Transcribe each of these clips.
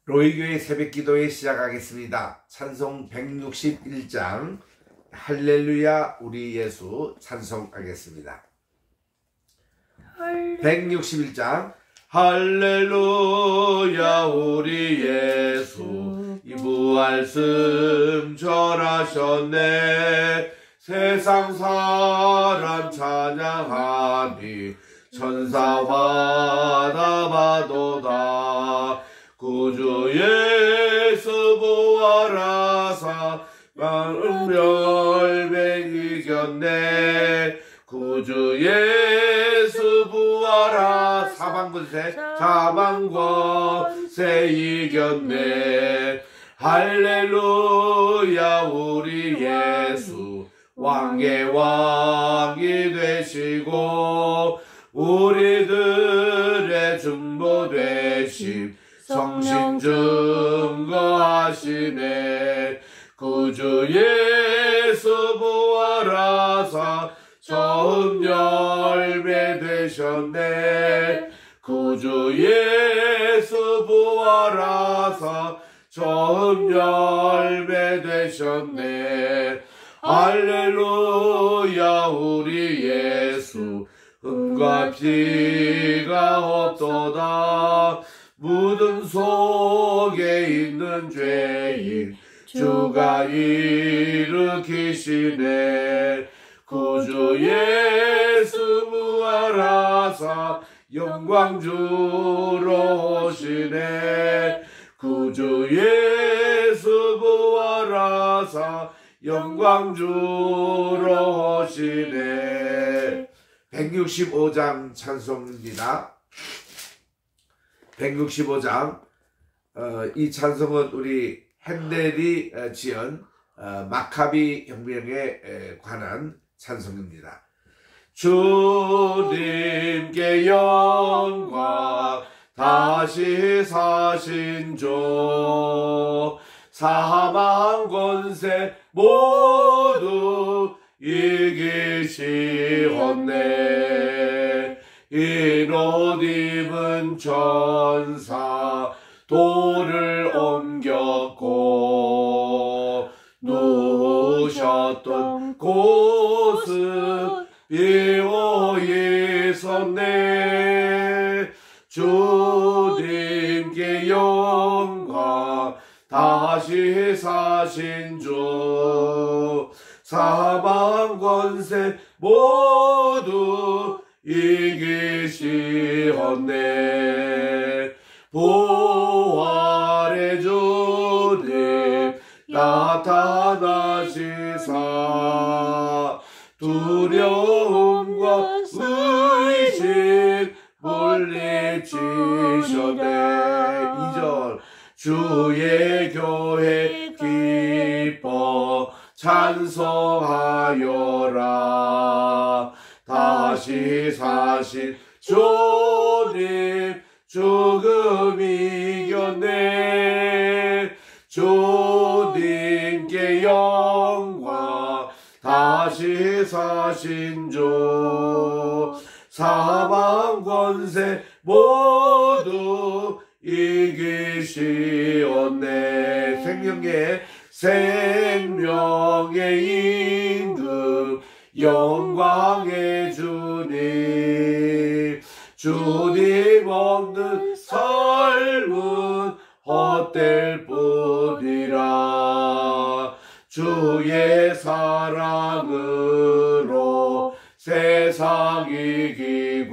로이교회 새벽기도회 시작하겠습니다. 찬송 161장 할렐루야 우리 예수 찬송하겠습니다. 161장 할렐루야 우리 예수 이 부활승 절하셨네. 세상 사람 찬양하니 천사와 나바도다. 구주 예수 부활하사 만멸맹 이겼네. 구주 예수 부활하 사방권세 이겼네. 할렐루야 우리 예수 왕의 왕이 되시고 우리들의 중보 되심 성신 증거하시네. 구주 예수 부활하사 처음 열매 되셨네. 구주 예수 부활하사 처음 열매 되셨네. 할렐루야 우리 예수 흠과 피가 없도다. 무덤 속에 있는 죄인 주가 일으키시네. 구주 예수 부활하사 영광 주러 오시네. 구주 예수 부활하사 영광 주러 오시네. 165장 찬송입니다. 165장 이 찬송은 우리 핸델이 지은 마카비 혁명에 관한 찬송입니다. 주님께 영광 다시 사신 주 사망 권세 모두 이기시었네. 흰 옷 입은 천사 돌을 옮겼고 누우셨던 곳은 비어 있었네. 주님께 영광 다시 사신 주 사망 권세 모두 이기시었네. 부활의 주님 나타나시사 두려움과 의심 물리치셨네. 2절 주의 교회 기뻐 찬송하여라. 다시 사신 주님 죽음 이겼네. 주님께 영광 다시 사신 주 사망 권세 모두 이기시었네. 생명의 임금 영광의 주님 주님 없는 삶은 헛될 뿐이라. 주의 사랑으로 세상 이기고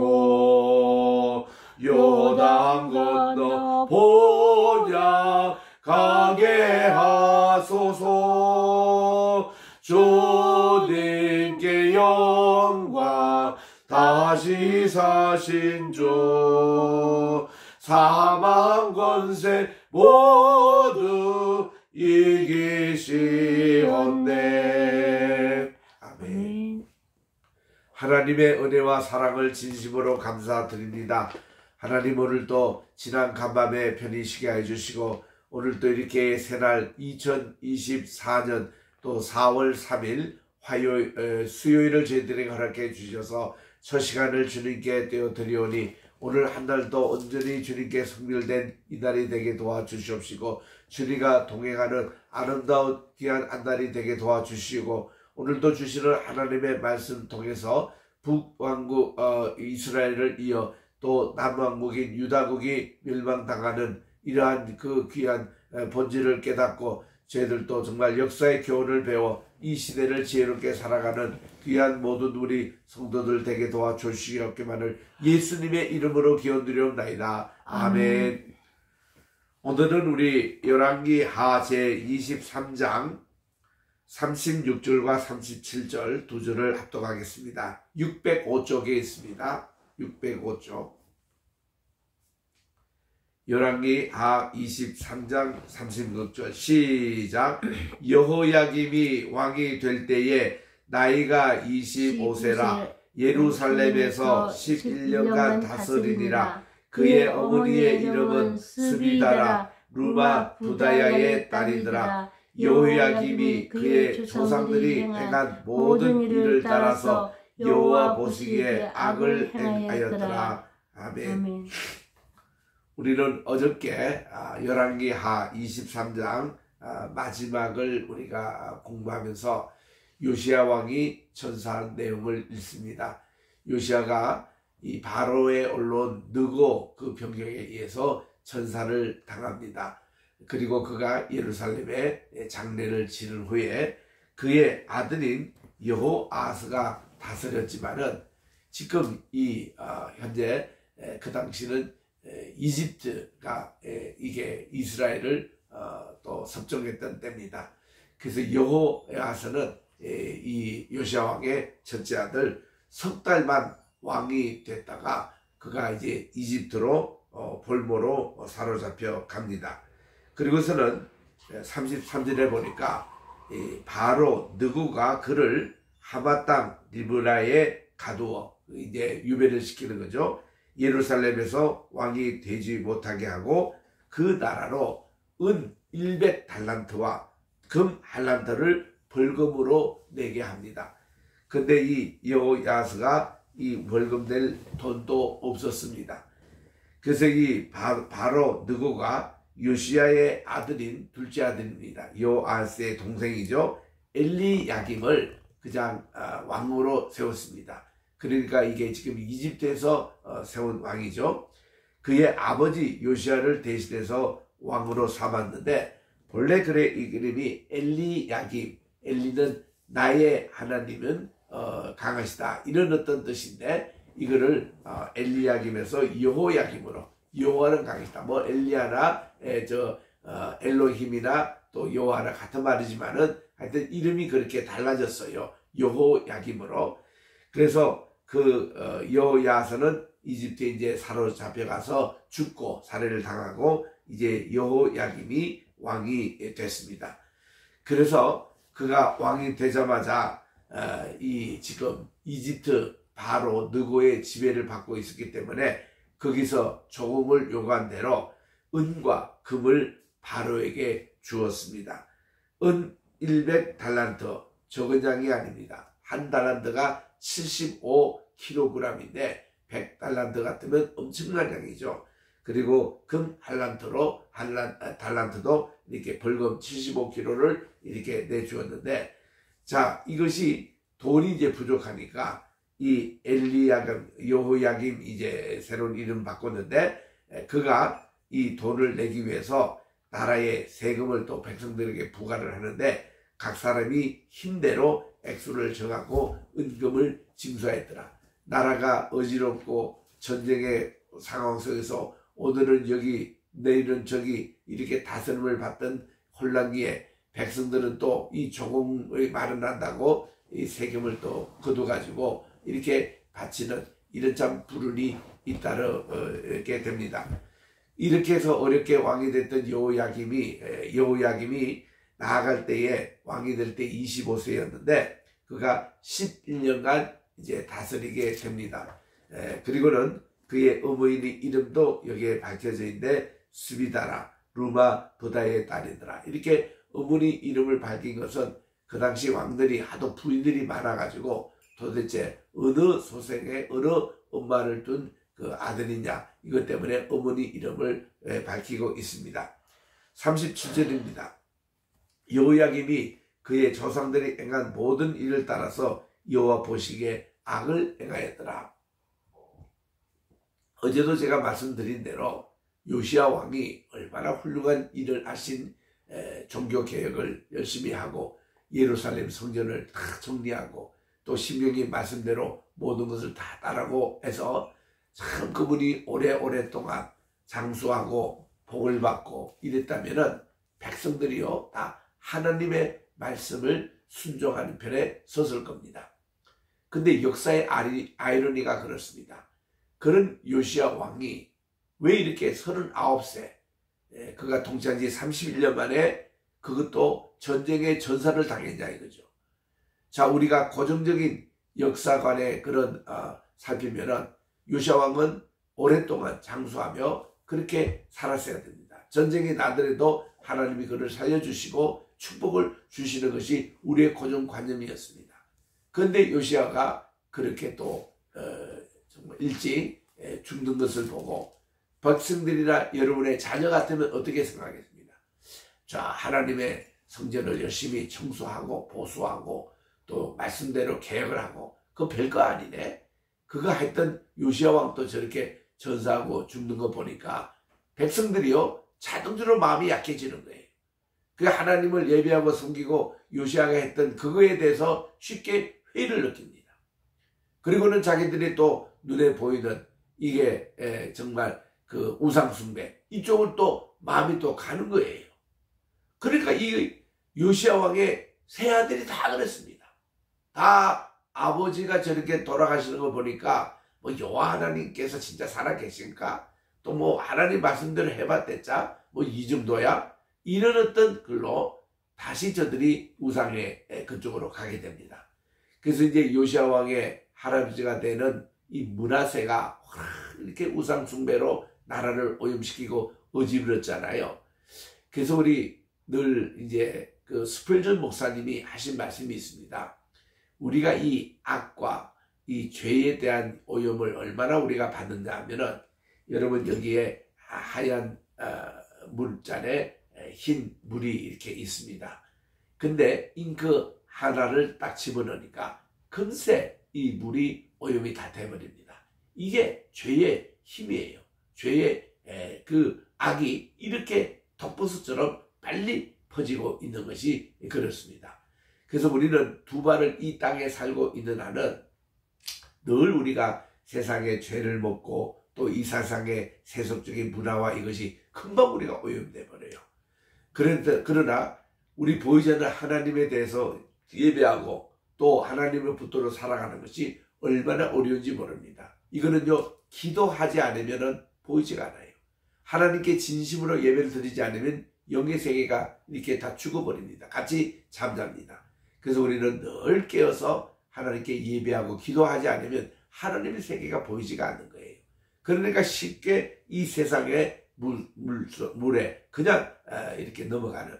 요단 건너 본향 가게 하소서. 주님께 영광 다시 사신 주 사망 권세 모두 이기시었네. 아멘. 하나님의 은혜와 사랑을 진심으로 감사드립니다. 하나님 오늘도 지난 간밤에 편히 쉬게 해주시고 오늘도 이렇게 새날 2024년 또 4월 3일 수요일을 저희들에게 허락해 주셔서 첫 시간을 주님께 떼어드리오니 오늘 한 달도 온전히 주님께 성결된 이날이 되게 도와주시옵시고 주님과 동행하는 아름다운 귀한 한 달이 되게 도와주시고 오늘도 주시는 하나님의 말씀 통해서 북왕국 이스라엘을 이어 또 남왕국인 유다국이 멸망당하는 이러한 그 귀한 본질을 깨닫고 저희들도 정말 역사의 교훈을 배워 이 시대를 지혜롭게 살아가는 귀한 모든 우리 성도들 되게 도와주시옵기만을 예수님의 이름으로 기원드리옵나이다. 아멘. 오늘은 우리 열왕기 하 제23장 36절과 37절 두 절을 합독하겠습니다. 605쪽에 있습니다. 605쪽. 열왕기 하 23장 36절 시작. 여호야김이 왕이 될 때에 나이가 25세라 예루살렘에서 11년간 다스리니라. 그의 어머니의 이름은 스비다라 루마 부다야의 딸이더라. 여호야김이 그의 조상들이 행한 모든 일을 따라서 여호와 보시기에 악을 행하였더라. 아멘. 우리는 어저께 열왕기 하 23장 마지막을 우리가 공부하면서 요시야 왕이 전사한 내용을 읽습니다. 요시야가 이 바로에 올라온 느고 그 병력에 의해서 전사를 당합니다. 그리고 그가 예루살렘에 장례를 치른 후에 그의 아들인 여호아스가 다스렸지만은 지금 이 현재 그 당시는 이집트가 이게 이스라엘을 또 섭정했던 때입니다. 그래서 여호아스는 이 요시야 왕의 첫째 아들 석 달만 왕이 됐다가 그가 이제 이집트로 볼모로 사로잡혀 갑니다. 그리고서는 33절에 보니까 바로 느고가 그를 하마 땅 리브라에 가두어 이제 유배를 시키는 거죠. 예루살렘에서 왕이 되지 못하게 하고 그 나라로 은 100달란트와 금 할란트를 벌금으로 내게 합니다. 근데 이 여호야스가 이 벌금 낼 돈도 없었습니다. 그래서 이 바로 느고가 요시야의 아들인 둘째 아들입니다. 여호아스의 동생이죠. 엘리야김을 그냥 왕으로 세웠습니다. 그러니까 이게 지금 이집트에서 세운 왕이죠. 그의 아버지 요시야를 대신해서 왕으로 삼았는데 본래 그의 이름이 엘리야김, 엘리는 나의 하나님은 강하시다 이런 어떤 뜻인데 이거를 엘리야김에서 여호야김으로 여호와는 강하시다. 뭐 엘리야나 엘로힘이나 또 여호와나 같은 말이지만은 하여튼 이름이 그렇게 달라졌어요. 여호야김으로. 그래서 그 여호야서는 이집트에 이제 사로잡혀가서 죽고 살해를 당하고 이제 여호야김이 왕이 됐습니다. 그래서 그가 왕이 되자마자 이 지금 이집트 바로 느고의 지배를 받고 있었기 때문에 거기서 조공을 요구한 대로 은과 금을 바로에게 주었습니다. 은 100달란트 적은 양이 아닙니다. 한 달란트가 75kg인데 100달란트 같으면 엄청난 양이죠. 그리고 금 할란트로 달란트도 이렇게 벌금 75kg를 이렇게 내주었는데 자 이것이 돈이 이제 부족하니까 이 엘리야김 여호야김 이제 새로운 이름 바꿨는데 그가 이 돈을 내기 위해서 나라의 세금을 또 백성들에게 부과를 하는데 각 사람이 힘대로 액수를 정하고 은금을 징수하였더라. 나라가 어지럽고 전쟁의 상황 속에서 오늘은 여기 내일은 저기 이렇게 다스림을 받던 혼란기에 백성들은 또 이 조공의 말을 한다고 이 세금을 또 거둬가지고 이렇게 바치는 이런 참 불운이 잇따르게 됩니다. 이렇게 해서 어렵게 왕이 됐던 여호야김이 나아갈 때에 왕이 될 때 25세였는데 그가 11년간 이제 다스리게 됩니다. 그리고는 그의 어머니 이름도 여기에 밝혀져 있는데 스비다라 루마 부다의 딸이더라. 이렇게 어머니 이름을 밝힌 것은 그 당시 왕들이 하도 부인들이 많아가지고 도대체 어느 소생에 어느 엄마를 둔 그 아들이냐 이것 때문에 어머니 이름을 밝히고 있습니다. 37절입니다. 여호야김이 그의 조상들이 행한 모든 일을 따라서 여호와 보시기에 악을 행하였더라. 어제도 제가 말씀드린 대로 요시야 왕이 얼마나 훌륭한 일을 하신 종교개혁을 열심히 하고 예루살렘 성전을 다 정리하고 또 신명기 말씀대로 모든 것을 다 따르고 해서 참 그분이 오랫동안 장수하고 복을 받고 이랬다면은 백성들이요 다 하나님의 말씀을 순종하는 편에 섰을 겁니다. 근데 역사의 아이러니가 그렇습니다. 그런 요시야 왕이 왜 이렇게 39세 그가 통치한 지 31년 만에 그것도 전쟁의 전사를 당했냐 이거죠. 자, 우리가 고정적인 역사관의 그런 살피면은 요시야 왕은 오랫동안 장수하며 그렇게 살았어야 됩니다. 전쟁이 나더라도 하나님이 그를 살려주시고 축복을 주시는 것이 우리의 고정관념이었습니다. 그런데 요시야가 그렇게 또 정말 일찍 죽는 것을 보고 백성들이나 여러분의 자녀 같으면 어떻게 생각하겠습니까? 자, 하나님의 성전을 열심히 청소하고 보수하고 또 말씀대로 개혁을 하고 그거 별거 아니네. 그거 했던 요시야 왕도 저렇게 전사하고 죽는 거 보니까 백성들이요 자동적으로 마음이 약해지는 거예요. 그 하나님을 예배하고 섬기고 요시야가 했던 그거에 대해서 쉽게 회의를 느낍니다. 그리고는 자기들이 또 눈에 보이는 이게 정말 그 우상숭배 이쪽을 또 마음이 또 가는 거예요. 그러니까 이 요시야 왕의 세 아들이 다 그랬습니다. 다 아버지가 저렇게 돌아가시는 거 보니까 뭐 여호와 하나님께서 진짜 살아계신가? 또 뭐 하나님 말씀대로 해봤댔자 뭐 이 정도야? 이런 어떤 글로 다시 저들이 우상의 그쪽으로 가게 됩니다. 그래서 이제 요시야 왕의 할아버지가 되는 이 므낫세가 이렇게 우상 숭배로 나라를 오염시키고 어지부렸잖아요. 그래서 우리 늘 이제 그 스펄전 목사님이 하신 말씀이 있습니다. 우리가 이 악과 이 죄에 대한 오염을 얼마나 우리가 받는가 하면은 여러분 여기에 하얀 물잔에 흰 물이 이렇게 있습니다. 근데 잉크 하나를 딱 집어넣으니까 금세 이 물이 오염이 다 돼버립니다. 이게 죄의 힘이에요. 죄의 그 악이 이렇게 덮버섯처럼 빨리 퍼지고 있는 것이 그렇습니다. 그래서 우리는 두 발을 이 땅에 살고 있는 한은 늘 우리가 세상의 죄를 먹고 또 이 세상의 세속적인 문화와 이것이 금방 우리가 오염돼 버려요. 그러나 우리 보이지 않는 하나님에 대해서 예배하고 또 하나님을 붙들어 살아가는 것이 얼마나 어려운지 모릅니다. 이거는요 기도하지 않으면 보이지가 않아요. 하나님께 진심으로 예배를 드리지 않으면 영의 세계가 이렇게 다 죽어버립니다. 같이 잠잡니다. 그래서 우리는 늘 깨어서 하나님께 예배하고 기도하지 않으면 하나님의 세계가 보이지가 않는 거예요. 그러니까 쉽게 이 세상의 물에 그냥 이렇게 넘어가는.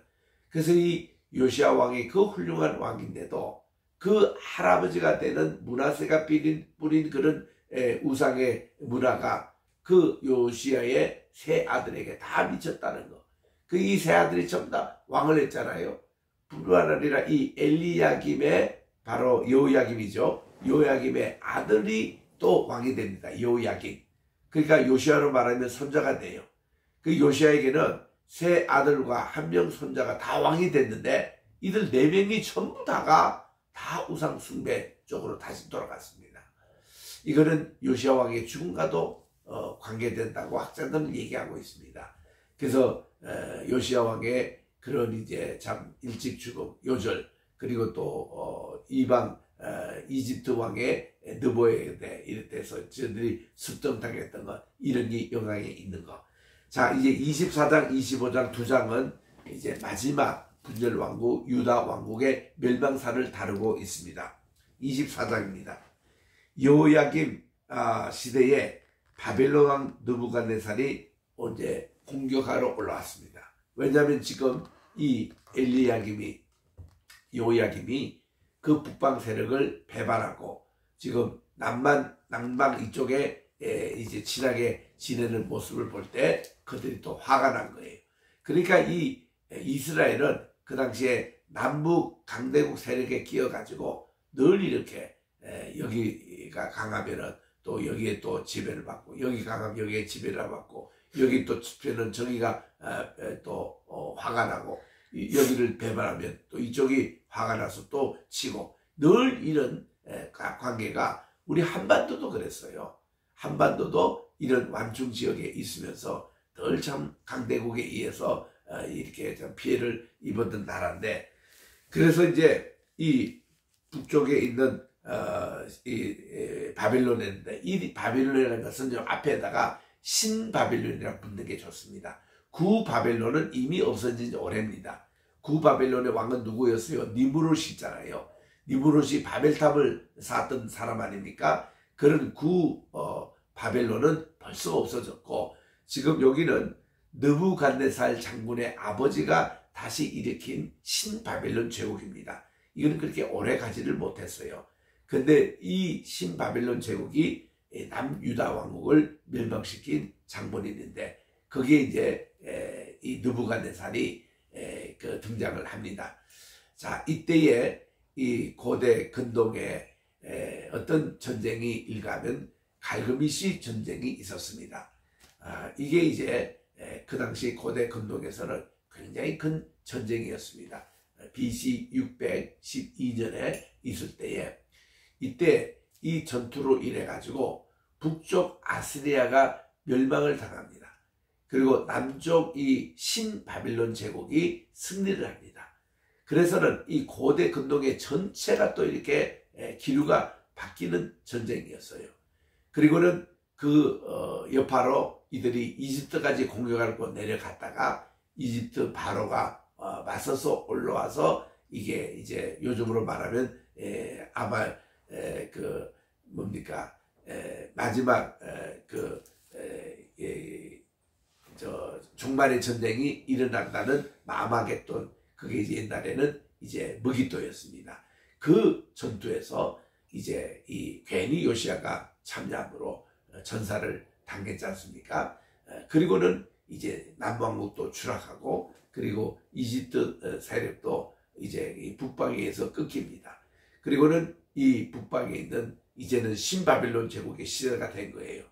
그래서 이 요시야 왕이 그 훌륭한 왕인데도 그 할아버지가 되는 므낫세가 뿌린 그런 우상의 문화가 그 요시야의 세 아들에게 다 미쳤다는 거. 그 이 세 아들이 전부 다 왕을 했잖아요. 뿐만 아니라 이 엘리야김의 바로 여호야김이죠. 여호야김의 아들이 또 왕이 됩니다. 여호야김. 그러니까 요시야로 말하면 손자가 돼요. 그 요시야에게는 세 아들과 한 명 손자가 다 왕이 됐는데 이들 네 명이 전부 다가 다 우상 숭배 쪽으로 다시 돌아갔습니다. 이거는 요시야 왕의 죽음과도 관계된다고 학자들은 얘기하고 있습니다. 그래서 요시야 왕의 그런 이제 참 일찍 죽음, 요절, 그리고 또 이방 이집트 왕의 느보에데 이럴 때서 저들이 습정당했던 것, 이런 게 영향이 있는 것. 자, 이제 24장, 25장 두 장은 이제 마지막 분열 왕국, 유다 왕국의 멸망사를 다루고 있습니다. 24장입니다. 여호야김 시대에 바벨론 왕 느부갓네살이 이제 공격하러 올라왔습니다. 왜냐하면 지금 이 여호야김이 그 북방 세력을 배반하고 지금 남방 이쪽에 이제 친하게 지내는 모습을 볼 때 그들이 또 화가 난 거예요. 그러니까 이 이스라엘은 그 당시에 남북 강대국 세력에 끼어가지고 늘 이렇게 여기가 강하면은 또 여기에 또 지배를 받고, 여기 강하면 여기에 지배를 받고, 여기 또 집회는 저기가 또 화가 나고, 여기를 배반하면 또 이쪽이 화가 나서 또 치고, 늘 이런 관계가 우리 한반도도 그랬어요. 한반도도 이런 완충 지역에 있으면서 늘 참 강대국에 의해서 이렇게 참 피해를 입었던 나라인데, 그래서 이제 이 북쪽에 있는 이 바빌론인데, 이 바빌론이라는 것은 앞에다가 신바빌론이라고 붙는 게 좋습니다. 구바빌론은 이미 없어진 지 오래입니다. 구바빌론의 왕은 누구였어요? 니무롯이잖아요. 니무롯이 바벨탑을 쌓았던 사람 아닙니까? 그런 바벨론은 벌써 없어졌고, 지금 여기는 느부갓네살 장군의 아버지가 다시 일으킨 신바벨론 제국입니다. 이건 그렇게 오래 가지를 못했어요. 근데 이 신바벨론 제국이 남유다 왕국을 멸망시킨 장본이 있는데, 거기에 이제 이 느부갓네살이 그 등장을 합니다. 자, 이때에 이 고대 근동에 어떤 전쟁이 일가면 갈그미시 전쟁이 있었습니다. 이게 이제 그 당시 고대 근동에서는 굉장히 큰 전쟁이었습니다. BC 612년에 있을 때에, 이때 이 전투로 인해 가지고 북쪽 아시리아가 멸망을 당합니다. 그리고 남쪽 이 신바빌론 제국이 승리를 합니다. 그래서는 이 고대 근동의 전체가 또 이렇게 기류가 바뀌는 전쟁이었어요. 그리고는 그 여파로 이들이 이집트까지 공격하고 내려갔다가 이집트 바로가 맞서서 올라와서, 이게 이제 요즘으로 말하면 아마 그 뭡니까 마지막 종말의 전쟁이 일어난다는 마마겟돈, 그게 이제 옛날에는 이제 무기토였습니다. 그 전투에서 이제 괜히 요시야가 참여함으로 전사를 당했지 않습니까? 그리고는 이제 남왕국도 추락하고, 그리고 이집트 세력도 이제 이 북방에서 끊깁니다. 그리고는 이 북방에 있는 이제는 신바빌론 제국의 시대가 된 거예요.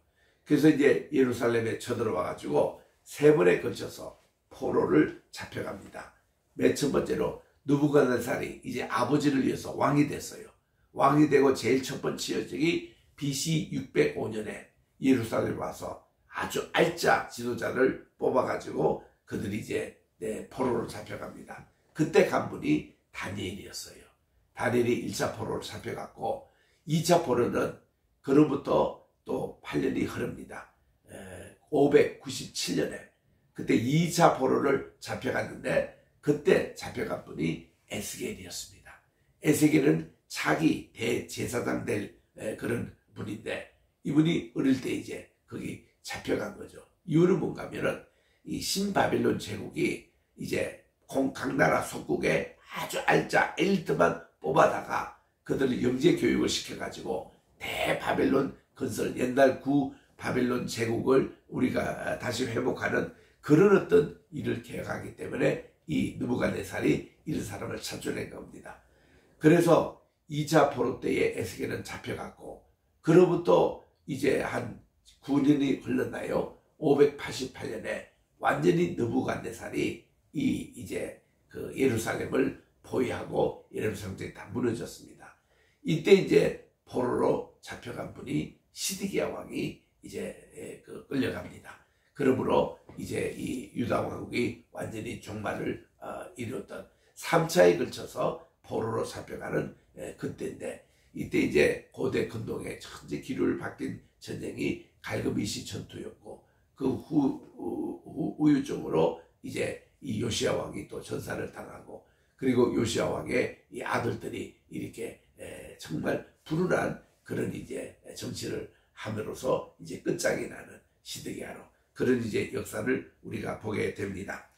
그래서 이제 예루살렘에 쳐들어와 가지고 3번에 걸쳐서 포로를 잡혀갑니다. 맨 첫 번째로 느부갓네살이 이제 아버지를 위해서 왕이 됐어요. 왕이 되고 제일 첫 번째 여정이 BC 605년에 예루살렘에 와서 아주 알짜 지도자를 뽑아가지고 그들이 이제 포로로 잡혀갑니다. 그때 간 분이 다니엘이었어요. 다니엘이 1차 포로로 잡혀갔고, 2차 포로는 그로부터 또 8년이 흐릅니다. 597년에 그때 2차 포로를 잡혀갔는데, 그때 잡혀간 분이 에스겔이었습니다. 에스겔은 차기 대제사장 될 그런 분인데, 이분이 어릴 때 이제 거기 잡혀간 거죠. 이유는 뭔가 하면은 이 신바빌론 제국이 이제 각나라 속국에 아주 알짜 엘리트만 뽑아다가 그들을 영재 교육을 시켜가지고 대바벨론 건설, 옛날 구바벨론 제국을 우리가 다시 회복하는 그런 어떤 일을 계획하기 때문에 이 느부갓네살이 이런 사람을 찾아낸 겁니다. 그래서 2차 포로 때에 에스겔은 잡혀갔고, 그로부터 이제 한 9년이 흘렀나요? 588년에 완전히 느부갓네살이 이제 그 예루살렘을 포위하고 예루살렘 성전이 다 무너졌습니다. 이때 이제 포로로 잡혀간 분이 시드기야 왕이 이제 끌려갑니다. 그러므로 이제 이 유다 왕국이 완전히 종말을 이루었던 3차에 걸쳐서 포로로 잡혀가는 그때인데, 이때 이제 고대 근동의 천재 기류를 바뀐 전쟁이 갈그미시 전투였고, 그 후유증으로 이제 이 요시야 왕이 또 전사를 당하고, 그리고 요시야 왕의 이 아들들이 이렇게 정말 불운한 그런 이제 정치를 함으로써 이제 끝장이 나는 시드기야로, 그런 이제 역사를 우리가 보게 됩니다.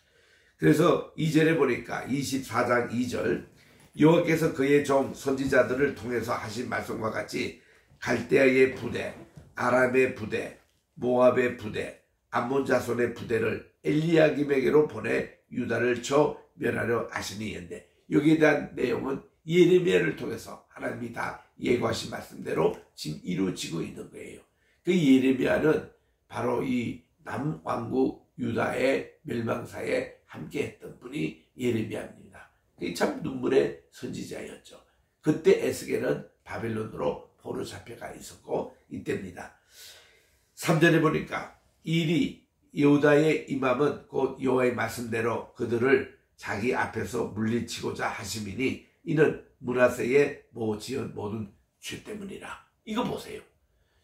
그래서 2절에 보니까 24장 2절, 여호와께서 그의 종 선지자들을 통해서 하신 말씀과 같이 갈대아의 부대 아람의 부대, 모압의 부대, 암몬 자손의 부대를 엘리야김에게로 보내 유다를 쳐 멸하려 하시니인데, 여기에 대한 내용은 예레미야를 통해서 하나님이 다 예고하신 말씀대로 지금 이루어지고 있는 거예요. 그 예레미야는 바로 이 남왕국 유다의 멸망사에 함께했던 분이 예레미야입니다. 참 눈물의 선지자였죠. 그때 에스겔은 바벨론으로 포로 잡혀가 있었고 이때입니다. 3절에 보니까 일이 여호다의 임함은 곧 여호와의 말씀대로 그들을 자기 앞에서 물리치고자 하심이니 이는 므낫세의 지은 모든 죄 때문이라. 이거 보세요.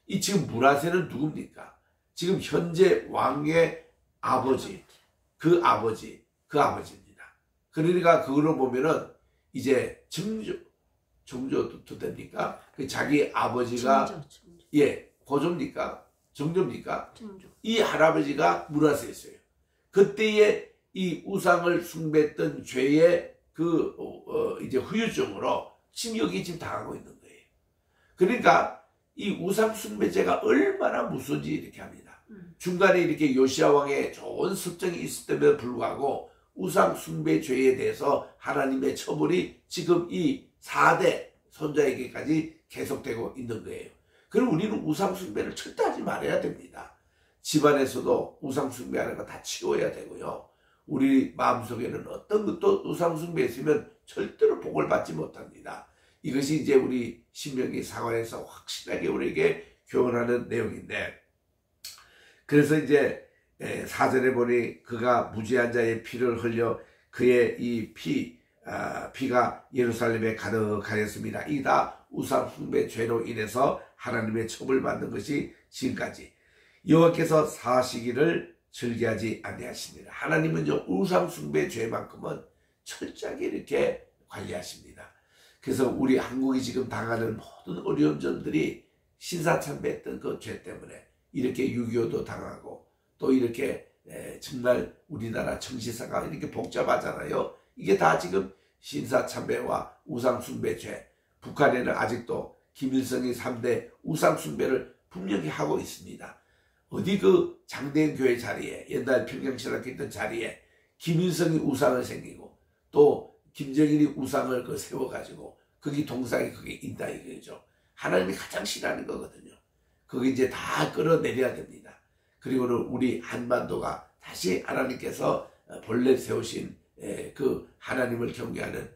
이 지금 므낫세는 누굽니까? 지금 현재 왕의 아버지, 그 아버지입니다. 그러니까 그걸로 보면은 이제 정조도 됩니까? 그 자기 아버지가 고조입니까? 정조입니까? 정조. 이 할아버지가 므낫세였어요. 그때의 이 우상을 숭배했던 죄의 이제 후유증으로 지금 여기 지금 당하고 있는 거예요. 그러니까 이 우상 숭배죄가 얼마나 무서운지 이렇게 합니다. 중간에 이렇게 요시야 왕의 좋은 습정이 있었음에도 불구하고 우상 숭배죄에 대해서 하나님의 처벌이 지금 이 4대 손자에게까지 계속되고 있는 거예요. 그럼 우리는 우상 숭배를 절대 하지 말아야 됩니다. 집안에서도 우상 숭배하는 거 다 치워야 되고요. 우리 마음속에는 어떤 것도 우상 숭배했으면 절대로 복을 받지 못합니다. 이것이 이제 우리 신명기 사관에서 확실하게 우리에게 교훈하는 내용인데, 그래서 이제 4절에 보니 그가 무죄한 자의 피를 흘려 그의 이 피가 예루살렘에 가득하였습니다. 이 다 우상 숭배 죄로 인해서 하나님의 처벌받는 것이 지금까지. 여호와께서 사시기를 즐겨하지 아니하시니라. 하나님은 우상 숭배 죄만큼은 철저하게 이렇게 관리하십니다. 그래서 우리 한국이 지금 당하는 모든 어려운 점들이 신사참배했던 그 죄 때문에 이렇게 6.25도 당하고 또 이렇게 정말 우리나라 정치사가 이렇게 복잡하잖아요. 이게 다 지금 신사참배와 우상숭배죄. 북한에는 아직도 김일성이 3대 우상숭배를 분명히 하고 있습니다. 어디 그 장대현 교회 자리에, 옛날 평양신학교 있던 자리에 김일성이 우상을 생기고 또 김정일이 우상을 세워가지고 거기 동상이 그게 있다 이거죠. 하나님이 가장 싫어하는 거거든요. 거기 이제 다 끌어내려야 됩니다. 그리고는 우리 한반도가 다시 하나님께서 본래 세우신 그 하나님을 경외하는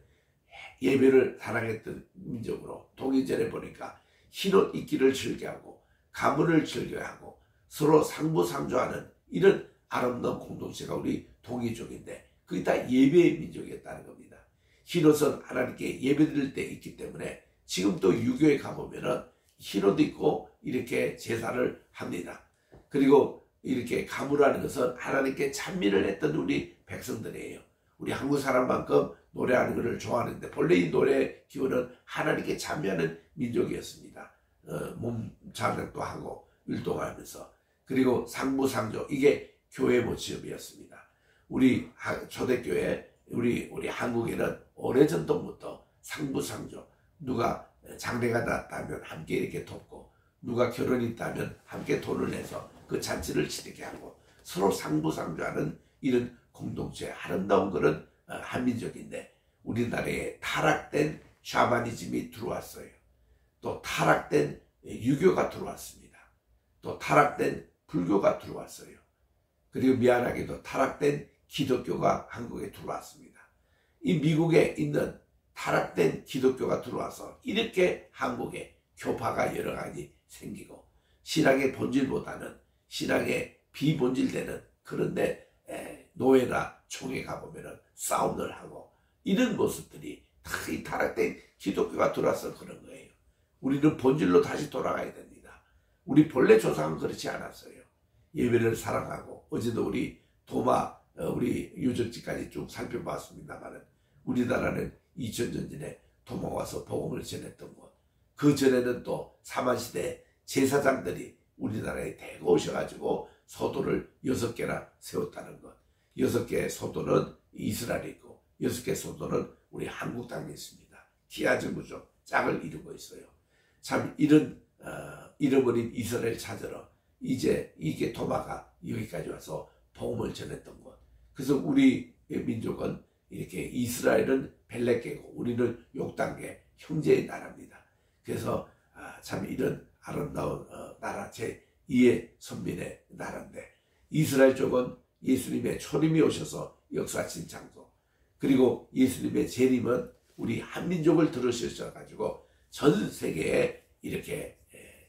예배를 사랑했던 민족으로 동일전에 보니까 흰옷 입기를 즐겨하고 가문을 즐겨하고 서로 상부상조하는 이런 아름다운 공동체가 우리 동이족인데 그게 다 예배의 민족이었다는 겁니다. 흰옷은 하나님께 예배드릴 때 있기 때문에 지금 또 유교에 가보면은 흰옷 입고 이렇게 제사를 합니다. 그리고 이렇게 가무라는 것은 하나님께 찬미를 했던 우리 백성들이에요. 우리 한국 사람만큼 노래하는 것을 좋아하는데 본래 이 노래 기원은 하나님께 찬미하는 민족이었습니다. 몸 찬양도 하고 율동하면서. 그리고 상부상조, 이게 교회 모습이었습니다. 우리 초대교회, 우리 한국에는 오래전부터 상부상조, 누가 장래가 났다면 함께 이렇게 돕고 누가 결혼이 있다면 함께 돈을 내서 그 잔치를 치르게 하고 서로 상부상조하는 이런 공동체, 아름다운 그런 한민족인데 우리나라에 타락된 샤머니즘이 들어왔어요. 또 타락된 유교가 들어왔습니다. 또 타락된 불교가 들어왔어요. 그리고 미안하게도 타락된 기독교가 한국에 들어왔습니다. 이 미국에 있는 타락된 기독교가 들어와서 이렇게 한국에 교파가 여러 가지 생기고 신앙의 본질보다는 신앙의 비본질되는 그런데 노예나 총회 가보면 싸움을 하고 이런 모습들이 다 이 타락된 기독교가 들어와서 그런 거예요. 우리는 본질로 다시 돌아가야 됩니다. 우리 본래 조상은 그렇지 않았어요. 예배를 사랑하고 어제도 우리 도마 우리 유적지까지 쭉 살펴봤습니다만 우리나라는 2000년 전에 도마 와서 복음을 전했던 것, 그 전에는 또 사만시대 제사장들이 우리나라에 대거 오셔가지고 소도를 6개나 세웠다는 것. 6개 소도는 이스라엘에 있고 6개 소도는 우리 한국 땅에 있습니다. 기아정부족 짝을 이루고 있어요. 참 이런 잃어버린 이스라엘 찾으러 이제 이게 도마가 여기까지 와서 복음을 전했던 것. 그래서 우리 민족은 이렇게 이스라엘은 벨레개고 우리는 욕단계 형제의 나라입니다. 그래서 참 이런 아름다운 나라 제2의 선민의 나라인데 이스라엘 쪽은 예수님의 초림이 오셔서 역사하신 장소, 그리고 예수님의 재림은 우리 한민족을 들으셔가지고 전 세계에 이렇게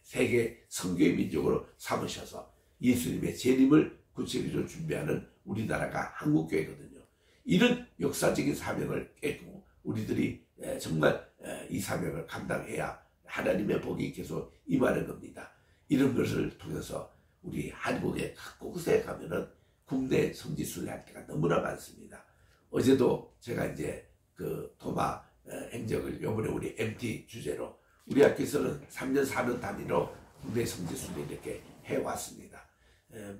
세계 선교의 민족으로 삼으셔서 예수님의 재림을 구체적으로 준비하는 우리나라가 한국교회거든요. 이런 역사적인 사명을 깨고 우리들이 정말 이 사명을 감당해야 하나님의 복이 계속 임하는 겁니다. 이런 것을 통해서 우리 한국의 각 곳에 가면은 국내 성지순례 할 때가 너무나 많습니다. 어제도 제가 이제 그 도마 행적을 요번에 우리 MT 주제로 우리 학교에서는 3년 4년 단위로 국내 성지순례 이렇게 해왔습니다.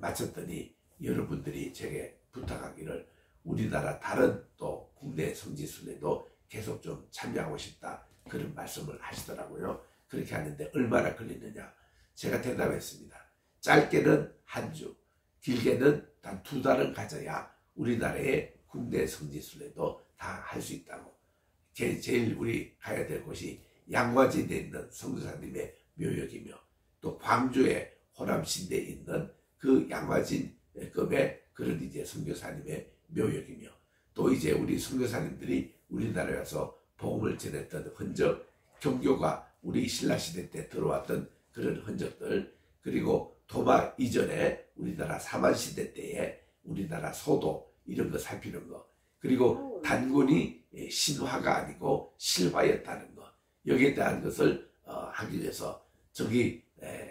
마쳤더니 여러분들이 제게 부탁하기를 우리나라 다른 또 국내 성지순례도 계속 좀 참여하고 싶다, 그런 말씀을 하시더라고요. 그렇게 하는데 얼마나 걸리느냐, 제가 대답했습니다. 짧게는 한 주, 길게는 단 2달은 가져야 우리나라의 국내 성지순례도 다 할 수 있다고. 제일 우리 가야 될 곳이 양화진에 있는 성교사님의 묘역이며, 또 광주에 호남신대에 있는 그 양화진급의 그런 이제 선교사님의 묘역이며, 또 이제 우리 선교사님들이 우리나라에 와서 복음을 전했던 흔적, 경교가 우리 신라시대 때 들어왔던 그런 흔적들, 그리고 도마 이전에 우리나라 사만시대 때에 우리나라 소도 이런 거 살피는 거, 그리고 단군이 신화가 아니고 실화였다는 거, 여기에 대한 것을 하기 위해서 저기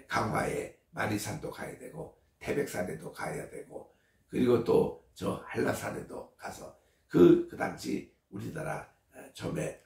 강화에 만리산도 가야 되고 태백산에도 가야 되고, 그리고 또 저 한라산에도 가서 그 당시 우리나라 처음에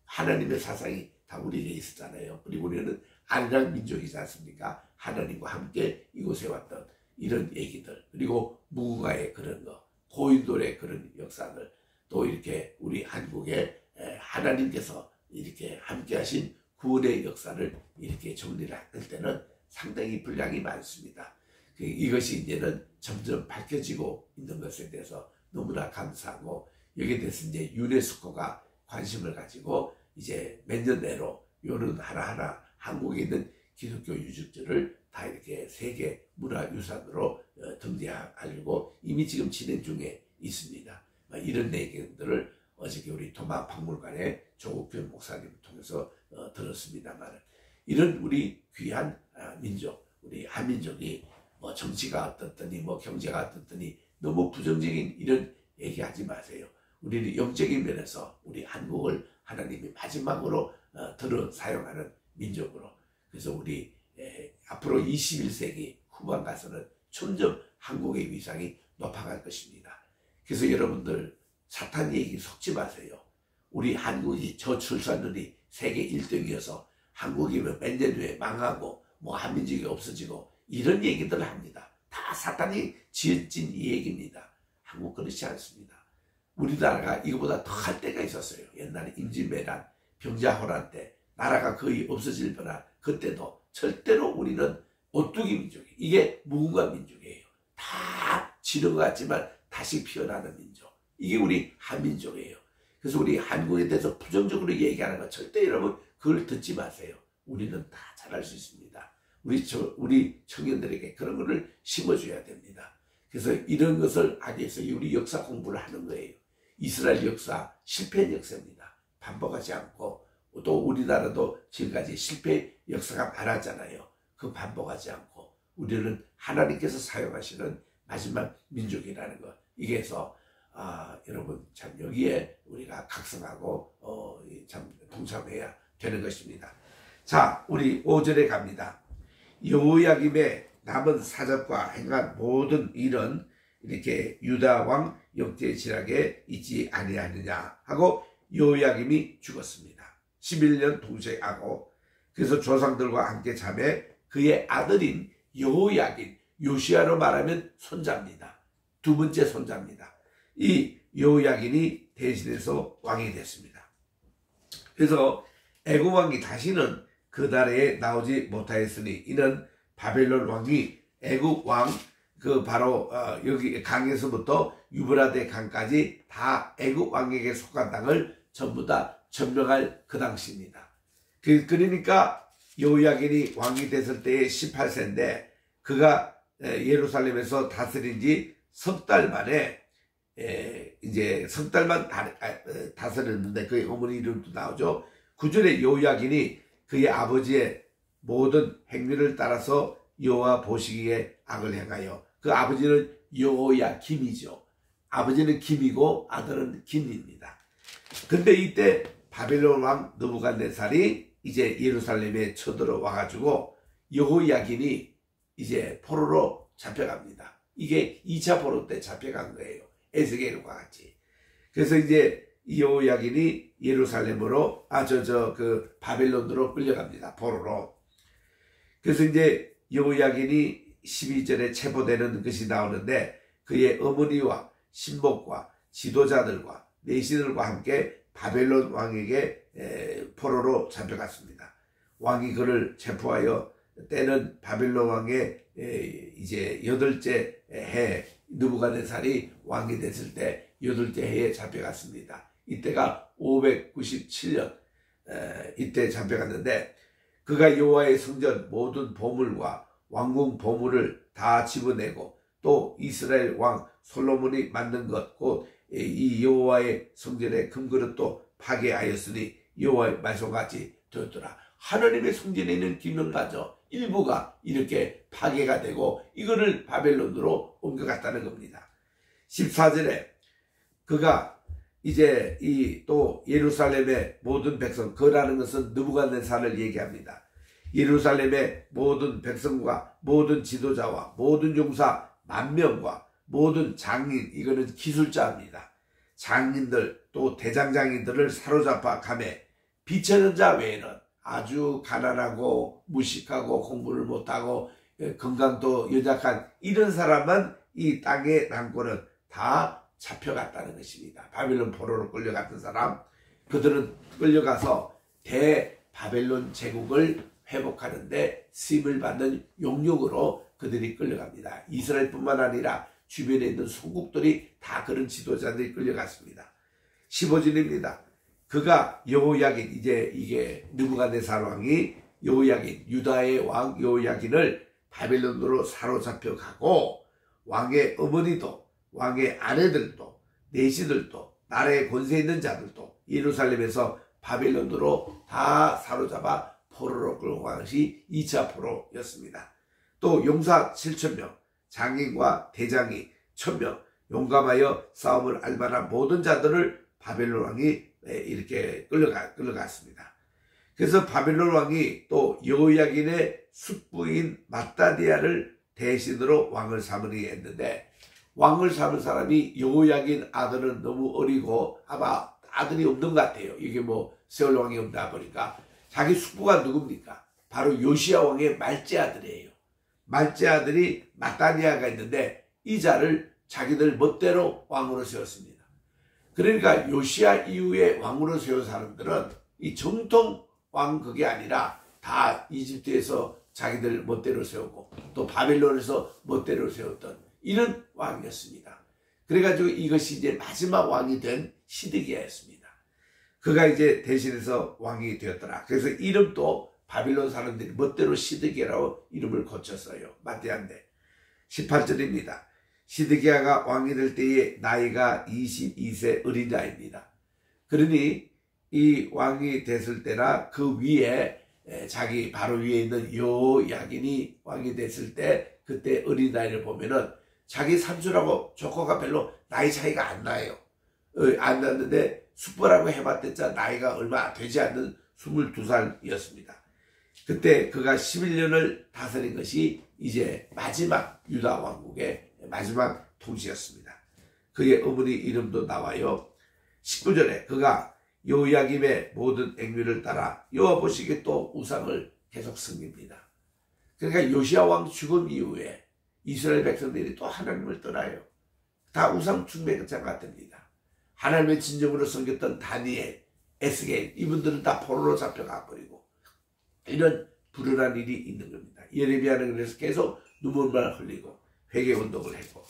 하나님의 사상이 다 우리에게 있었잖아요. 그리고 우리는 안락 민족이지 않습니까? 하나님과 함께 이곳에 왔던 이런 얘기들, 그리고 무궁화의 그런 거, 고인돌의 그런 역사들, 또 이렇게 우리 한국에 하나님께서 이렇게 함께 하신 구원의 역사를 이렇게 정리를 할 때는 상당히 분량이 많습니다. 이것이 이제는 점점 밝혀지고 있는 것에 대해서 너무나 감사하고, 여기에 대해서 이제 유네스코가 관심을 가지고 이제 몇 년 내로 요런 하나하나 한국에 있는 기독교 유적지를 다 이렇게 세계 문화유산으로 등재하려고 이미 지금 진행 중에 있습니다. 이런 얘기들을 어저께 우리 도마박물관의 조국현 목사님을 통해서 들었습니다만, 이런 우리 귀한 민족, 우리 한민족이 뭐 정치가 어떻더니 뭐 경제가 어떻더니 너무 부정적인 이런 얘기하지 마세요. 우리는 영적인 면에서 우리 한국을 하나님이 마지막으로 들어 사용하는 민족으로, 그래서 우리 앞으로 21세기 후반 가서는 점점 한국의 위상이 높아갈 것입니다. 그래서 여러분들 사탄 얘기 속지 마세요. 우리 한국이 저출산율이 세계 1등이어서 한국이 몇 년 후에 망하고 뭐 한민족이 없어지고 이런 얘기들을 합니다. 다 사탄이 지어진 이 얘기입니다. 한국 그렇지 않습니다. 우리나라가 이거보다 더 할 때가 있었어요. 옛날에 임진왜란, 병자호란 때 나라가 거의 없어질 뻔한 그때도 절대로 우리는 오뚜기 민족이에요. 이게 무궁화 민족이에요. 다 지는 것 같지만 다시 피어나는 민족. 이게 우리 한민족이에요. 그래서 우리 한국에 대해서 부정적으로 얘기하는 거 절대 여러분 그걸 듣지 마세요. 우리는 다 잘할 수 있습니다. 우리 청년들에게 그런 거를 심어줘야 됩니다. 그래서 이런 것을 하기 위해서 우리 역사 공부를 하는 거예요. 이스라엘 역사 실패 역사입니다. 반복하지 않고, 또 우리나라도 지금까지 실패 역사가 많았잖아요. 그 반복하지 않고 우리는 하나님께서 사용하시는 마지막 민족이라는 것, 이게서 여러분 참 여기에 우리가 각성하고 참 동참해야 되는 것입니다. 자, 우리 5절에 갑니다. 여호야김의 남은 사적과 행한 모든 일은 이렇게 유다 왕 역대지락에 있지 아니하느냐 하고 여호야김이 죽었습니다. 11년 동시에 하고, 그래서 조상들과 함께 잠에 그의 아들인 여호야김, 요시야로 말하면 손자입니다. 두 번째 손자입니다. 이 여호야김이 대신해서 왕이 됐습니다. 그래서 애굽 왕이 다시는 그 나라에 나오지 못하였으니 이는 바벨론 왕이 애국 왕 그 바로 여기 강에서부터 유브라데 강까지 다 애국 왕에게 속한 땅을 전부 다 점령할 그 당시입니다. 그러니까 여호야긴이 왕이 됐을 때에 18세인데 그가 예루살렘에서 다스린 지 석 달 만에 이제 석 달만 다스렸는데 그의 어머니 이름도 나오죠. 9절에 여호야긴이 그의 아버지의 모든 행위를 따라서 여호와 보시기에 악을 행하여 그 아버지는 여호야김이죠. 아버지는 김이고 아들은 긴입니다. 근데 이때 바벨론 왕 느부갓네살이 이제 예루살렘에 쳐들어와 가지고 여호야긴이 이제 포로로 잡혀갑니다. 이게 2차 포로 때 잡혀간 거예요. 에스겔과 같이. 그래서 이제 여호야긴이 예루살렘으로 그 바벨론으로 끌려갑니다. 포로로. 그래서 이제 여호야긴이 12절에 체포되는 것이 나오는데 그의 어머니와 신복과 지도자들과 내시들과 함께 바벨론 왕에게 포로로 잡혀갔습니다. 왕이 그를 체포하여 때는 바벨론 왕의 이제 8째 해 느부갓네살이 왕이 됐을 때 8째 해에 잡혀갔습니다. 이때가 597년 이때 잡혀갔는데 그가 여호와의 성전 모든 보물과 왕궁 보물을 다 집어내고 또 이스라엘 왕 솔로몬이 만든 것 곧 이 여호와의 성전의 금그릇도 파괴하였으니 여호와의 말씀같이 되었더라. 하나님의 성전에 있는 기명가죠. 일부가 이렇게 파괴가 되고 이거를 바벨론으로 옮겨갔다는 겁니다. 14절에 그가 이제 또 예루살렘의 모든 백성, 그라는 것은 느부갓네살을 얘기합니다. 예루살렘의 모든 백성과 모든 지도자와 모든 용사 10,000명과 모든 장인, 이거는 기술자입니다. 장인들 또 대장장인들을 사로잡아 가매 비천한 자 외에는 아주 가난하고 무식하고 공부를 못하고 건강도 연약한 이런 사람만 이 땅에 남고는 다 잡혀갔다는 것입니다. 바벨론 포로로 끌려갔던 사람, 그들은 끌려가서 대바벨론 제국을 회복하는데 쓰임을 받는 용력으로 그들이 끌려갑니다. 이스라엘뿐만 아니라 주변에 있는 소국들이 다 그런 지도자들이 끌려갔습니다. 15절입니다. 그가 여호야긴, 이제 이게 느부갓네살 왕이 여호야긴, 유다의 왕 여호야긴을 바벨론으로 사로잡혀 가고 왕의 어머니도 왕의 아내들도 내시들도 나라의 권세 있는 자들도 예루살렘에서 바벨론으로 다 사로잡아 포로로 끌고 간 것이 2차 포로였습니다. 또 용사 7,000명, 장인과 대장이 1,000명, 용감하여 싸움을 알 만한 모든 자들을 바벨론 왕이 이렇게 끌려갔습니다. 그래서 바벨론 왕이 또 여호야긴의 숙부인 마따디아를 대신으로 왕을 삼으리 했는데 왕을 삼은 사람이 여호야긴 아들은 너무 어리고 아마 아들이 없는 것 같아요. 이게 뭐 세월 왕이 없다 보니까 자기 숙부가 누굽니까? 바로 요시야 왕의 말째 아들이에요. 말째 아들이 마따니아가 있는데 이 자를 자기들 멋대로 왕으로 세웠습니다. 그러니까 요시야 이후에 왕으로 세운 사람들은 이 정통 왕 그게 아니라 다 이집트에서 자기들 멋대로 세우고 또 바벨론에서 멋대로 세웠던 이런 왕이었습니다. 그래가지고 이것이 이제 마지막 왕이 된 시드기야였습니다. 그가 이제 대신해서 왕이 되었더라. 그래서 이름도 바빌론 사람들이 멋대로 시드기야라고 이름을 고쳤어요. 마띠아인데 18절입니다. 시드기야가 왕이 될 때의 나이가 22세 어린 나이입니다. 그러니 이 왕이 됐을 때나 그 위에 자기 바로 위에 있는 여호야긴이 왕이 됐을 때 그때 어린 나이를 보면은 자기 삼촌하고 조카가 별로 나이 차이가 안 나요. 안 났는데 숙부라고 해봤댔자 나이가 얼마 되지 않는 22살이었습니다. 그때 그가 11년을 다스린 것이 이제 마지막 유다 왕국의 마지막 통치였습니다. 그의 어머니 이름도 나와요. 19절에 그가 여호야김의 모든 행위를 따라 여호와 보시기에 또 우상을 계속 섬깁니다. 그러니까 요시야 왕 죽음 이후에 이스라엘 백성들이 또 하나님을 떠나요. 다 우상 숭배자 같습니다. 하나님의 진정으로 섬겼던 다니엘, 에스겔 이분들은 다 포로로 잡혀가 버리고 이런 불운한 일이 있는 겁니다. 예레미야는 그래서 계속 눈물만 흘리고 회개운동을 했고,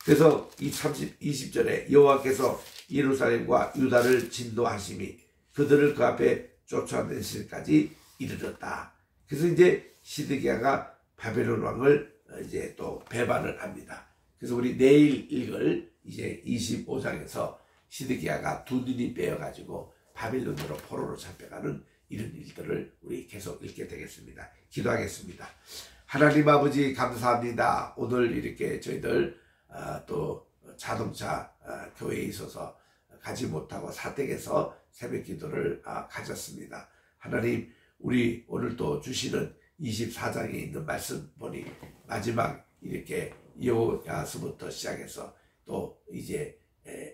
그래서 이 20절에 여호와께서 예루살렘과 유다를 진노하심이 그들을 그 앞에 쫓아내실까지 이르렀다. 그래서 이제 시드기야가 바벨론 왕을 이제 또 배반을 합니다. 그래서 우리 내일 읽을 이제 25장에서 시드기야가 두 눈이 빼어가지고 바빌론으로 포로로 잡혀가는 이런 일들을 우리 계속 읽게 되겠습니다. 기도하겠습니다. 하나님 아버지 감사합니다. 오늘 이렇게 저희들 또 자동차 교회에 있어서 가지 못하고 사택에서 새벽 기도를 가졌습니다. 하나님, 우리 오늘 또 주시는 24장에 있는 말씀 보니 마지막 이렇게 여호야스부터 시작해서 또 이제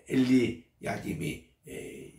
엘리 야김이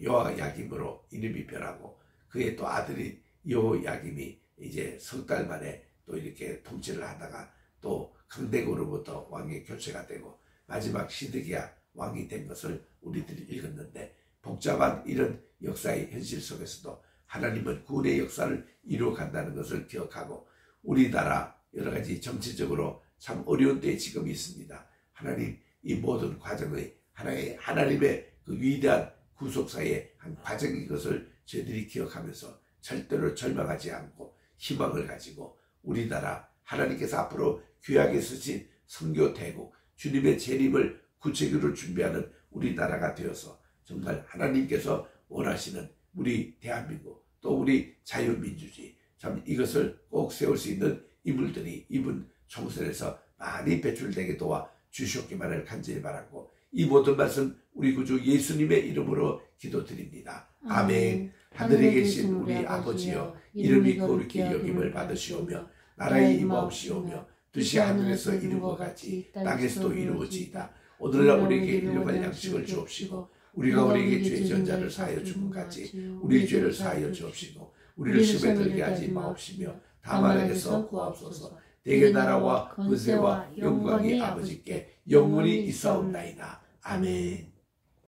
여호야김으로 이름이 변하고 그의 또 아들인 여호야김이 이제 석 달 만에 또 이렇게 통치를 하다가 또 강대국으로부터 왕의 교체가 되고 마지막 시드기야 왕이 된 것을 우리들이 읽었는데, 복잡한 이런 역사의 현실 속에서도 하나님은 구원의 역사를 이루어간다는 것을 기억하고, 우리나라 여러 가지 정치적으로 참 어려운 때에 지금 있습니다. 하나님, 이 모든 과정의 하나님의 그 위대한 구속사의 한 과정인 것을 저희들이 기억하면서 절대로 절망하지 않고 희망을 가지고 우리나라 하나님께서 앞으로 귀하게 쓰신 선교 대국, 주님의 재림을 구체적으로 준비하는 우리나라가 되어서 정말 하나님께서 원하시는 우리 대한민국, 또 우리 자유민주주의, 참 이것을 꼭 세울 수 있는 인물들이 이번 총선에서 많이 배출되게 도와 주시옵기만을 간절히 바라고, 이 모든 말씀 우리 구주 예수님의 이름으로 기도드립니다. 아멘. 하늘에 계신 우리 아버지여, 이름이 거룩히 여김을 받으시오며 나라의 임하옵시오며 뜻이 하늘에서 이룬 것 같이 땅에서도 이루어지이다. 오늘날 우리에게 일용할 양식을 주옵시고, 우리가 우리에게 죄 지은 자를 사하여 준 것 같이 우리 죄를 사하여 주옵시고, 우리를 시험에 들게 하지 마옵시며 다만 악에서 구하옵소서. 대개 나라와 권세와 영광이 아버지께 영원히 있사옵나이다. 아멘.